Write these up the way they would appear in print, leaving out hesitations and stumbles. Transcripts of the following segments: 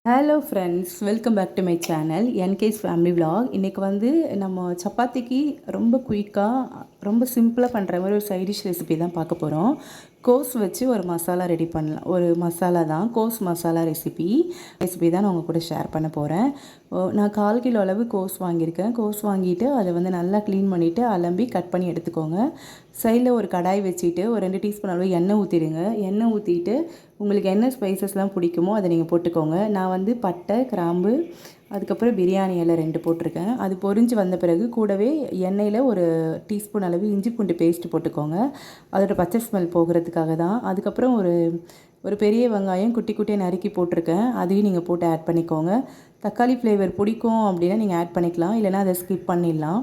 Hello friends, welcome back to my channel என்கேஸ் family vlog. இன்றைக்கி வந்து நம்ம சப்பாத்திக்கு ரொம்ப குயிக்காக ரொம்ப சிம்பிளாக பண்ணுற மாதிரி ஒரு சைட் டிஷ் ரெசிபி தான் பார்க்க போகிறோம். கோஸ் வச்சு ஒரு மசாலா ரெடி பண்ணலாம். ஒரு மசாலா தான் கோஸ் மசாலா ரெசிபி தான் நான் உங்கள் கூட ஷேர் பண்ண போகிறேன். நான் 1/4 கிலோ அளவு கோஸ் வாங்கியிருக்கேன். கோஸ் வாங்கிட்டு அதை வந்து நல்லா க்ளீன் பண்ணிவிட்டு அலம்பி கட் பண்ணி எடுத்துக்கோங்க. சைடில் ஒரு கடாய் வச்சுட்டு ஒரு 2 டீஸ்பூன் அளவு எண்ணெய் ஊற்றிடுங்க. எண்ணெய் ஊற்றிட்டு உங்களுக்கு என்ன ஸ்பைசஸ்லாம் பிடிக்குமோ அதை நீங்கள் போட்டுக்கோங்க. நான் வந்து பட்டை, கிராம்பு, அதுக்கப்புறம் பிரியாணி இலை 2 போட்டிருக்கேன். அது பொரிஞ்சு வந்த பிறகு கூடவே எண்ணெயில் ஒரு டீஸ்பூன் அளவு இஞ்சி பூண்டு பேஸ்ட்டு போட்டுக்கோங்க. அதோட பச்சை ஸ்மெல் போகிறதுக்காக தான். அதுக்கப்புறம் ஒரு பெரிய வெங்காயம் குட்டி குட்டியாக நறுக்கி போட்டிருக்கேன். அதையும் நீங்கள் போட்டு ஆட் பண்ணிக்கோங்க. தக்காளி ஃப்ளேவர் பிடிக்கும் அப்படின்னா நீங்கள் ஆட் பண்ணிக்கலாம், இல்லைனா அதை ஸ்கிப் பண்ணிடலாம்.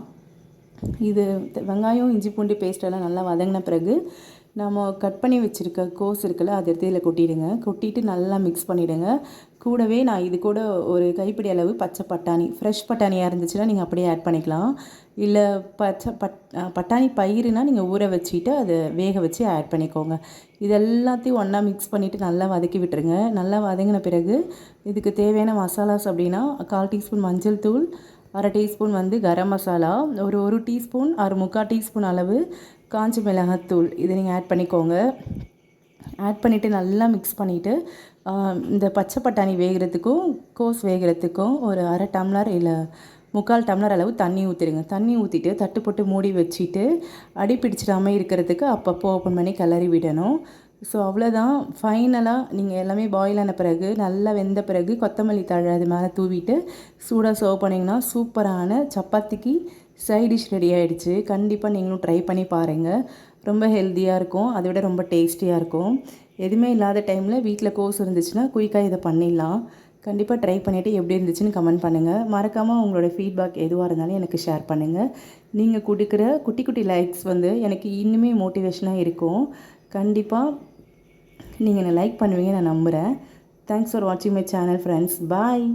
இது வெங்காயம் இஞ்சி பூண்டு பேஸ்ட்டெல்லாம் நல்லா வதங்கின பிறகு நம்ம கட் பண்ணி வச்சுருக்க கோஸ் இருக்குல்ல, அதை எடுத்து இதில் கொட்டிடுங்க. கொட்டிட்டு நல்லா மிக்ஸ் பண்ணிவிடுங்க. கூடவே நான் இது கூட ஒரு கைப்பிடி அளவு பச்சை பட்டாணி, ஃப்ரெஷ் பட்டாணியாக இருந்துச்சுன்னா நீங்கள் அப்படியே ஆட் பண்ணிக்கலாம். இல்லை பட்டாணி பயிருனால் நீங்கள் ஊற வச்சுட்டு அதை வேக வச்சு ஆட் பண்ணிக்கோங்க. இது எல்லாத்தையும் ஒன்றா மிக்ஸ் பண்ணிவிட்டு நல்லா வதக்கி விட்டுருங்க. நல்லா வதங்கின பிறகு இதுக்கு தேவையான மசாலாஸ் அப்படின்னா 1/4 டீஸ்பூன் மஞ்சள் தூள், 1/2 டீஸ்பூன் வந்து கரம் மசாலா, ஒரு டீஸ்பூன் 1/4 டீஸ்பூன் அளவு காஞ்ச மிளகாத்தூள் இதை நீங்கள் ஆட் பண்ணிக்கோங்க. ஆட் பண்ணிவிட்டு நல்லா மிக்ஸ் பண்ணிவிட்டு இந்த பச்சை பட்டாணி வேகிறதுக்கும் கோஸ் வேகிறதுக்கும் ஒரு 1/2 டம்ளர் இல்லை 3/4 டம்ளர் அளவு தண்ணி ஊற்றிடுங்க. தண்ணி ஊற்றிட்டு தட்டு போட்டு மூடி வச்சுட்டு அடி பிடிச்சிடாமல் இருக்கிறதுக்கு அப்பப்போ ஓப்பன் பண்ணி கிளறி விடணும். ஸோ அவ்வளோதான். ஃபைனலாக நீங்கள் எல்லாமே பாயில் ஆன பிறகு நல்லா வெந்த பிறகு கொத்தமல்லி தழை அது மேலே தூவிட்டு சூடாக சர்வ் பண்ணிங்கன்னா சூப்பரான சப்பாத்திக்கு சைட் டிஷ் ரெடி ஆகிடுச்சு. கண்டிப்பாக நீங்களும் ட்ரை பண்ணி பாருங்கள். ரொம்ப ஹெல்த்தியாக இருக்கும், அதை விட ரொம்ப டேஸ்டியாக இருக்கும். எதுவுமே இல்லாத டைமில் வீட்டில் கோஸ் இருந்துச்சுன்னா குயிக்காக இதை பண்ணிடலாம். கண்டிப்பாக ட்ரை பண்ணிவிட்டு எப்படி இருந்துச்சுன்னு கமெண்ட் பண்ணுங்கள். மறக்காமல் உங்களோட ஃபீட்பேக் எதுவாக இருந்தாலும் எனக்கு ஷேர் பண்ணுங்கள். நீங்கள் கொடுக்குற குட்டி குட்டி லைக்ஸ் வந்து எனக்கு இன்னுமே மோட்டிவேஷனாக இருக்கும். கண்டிப்பாக நீங்கள் என்னை லைக் பண்ணுவீங்க நான் நம்புகிறேன். தேங்க்ஸ் ஃபார் வாட்சிங் மை சேனல் ஃப்ரெண்ட்ஸ். பாய்.